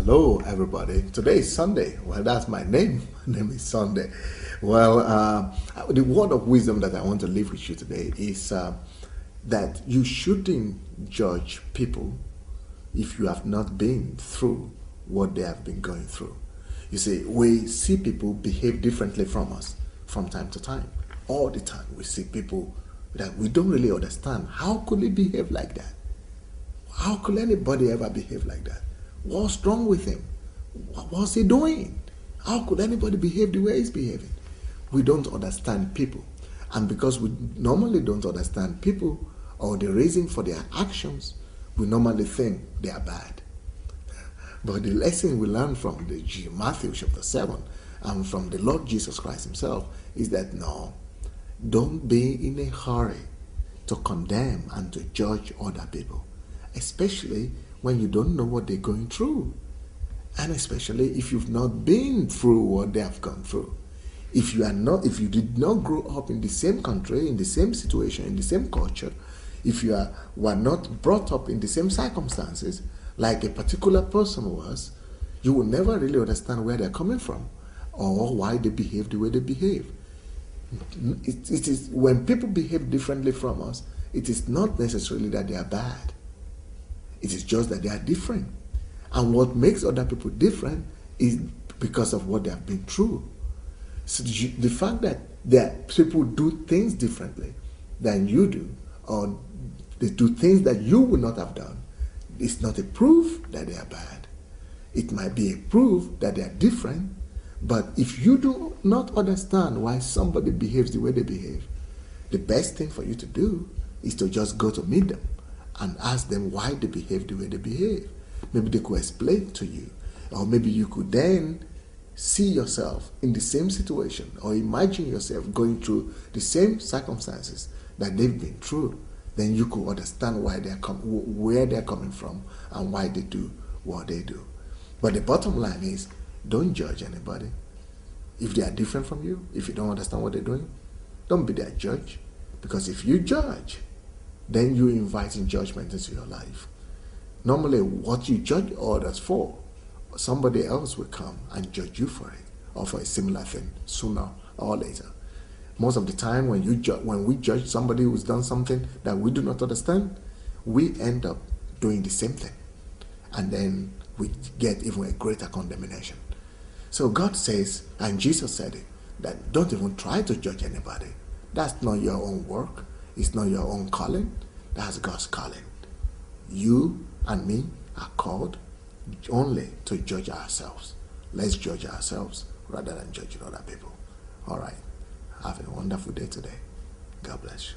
Hello, everybody. Today is Sunday. Well, that's my name. My name is Sunday. Well, the word of wisdom that I want to leave with you today is that you shouldn't judge people if you have not been through what they have been going through. You see, we see people behave differently from us from time to time. All the time, we see people that we don't really understand. How could they behave like that? How could anybody ever behave like that? What's wrong with him? What's he doing? How could anybody behave the way he's behaving? We don't understand people. And because we normally don't understand people or the reason for their actions, we normally think they are bad. But the lesson we learn from Matthew chapter 7 and from the Lord Jesus Christ himself is that no, don't be in a hurry to condemn and to judge other people, especially when you don't know what they're going through, and especially if you've not been through what they have gone through. If you did not grow up in the same country, in the same situation, in the same culture, if you were not brought up in the same circumstances like a particular person was, you will never really understand where they're coming from or why they behave the way they behave. It is when people behave differently from us, it is not necessarily that they are bad. It is just that they are different. And what makes other people different is because of what they have been through. So the fact that people do things differently than you do, or they do things that you would not have done, is not a proof that they are bad. It might be a proof that they are different, but if you do not understand why somebody behaves the way they behave, the best thing for you to do is to just go to meet them and ask them why they behave the way they behave. Maybe they could explain to you, or maybe you could then see yourself in the same situation or imagine yourself going through the same circumstances that they've been through. Then you could understand why where they're coming from and why they do what they do. But the bottom line is, don't judge anybody. If they are different from you, if you don't understand what they're doing, don't be their judge. Because if you judge, then you're inviting judgment into your life. Normally, what you judge others for, somebody else will come and judge you for it, or for a similar thing, sooner or later. Most of the time, when we judge somebody who's done something that we do not understand, we end up doing the same thing. And then we get even a greater condemnation. So God says, and Jesus said it, that don't even try to judge anybody. That's not your own work. It's not your own calling. That's God's calling. You and me are called only to judge ourselves. Let's judge ourselves rather than judging other people. All right. Have a wonderful day today. God bless you.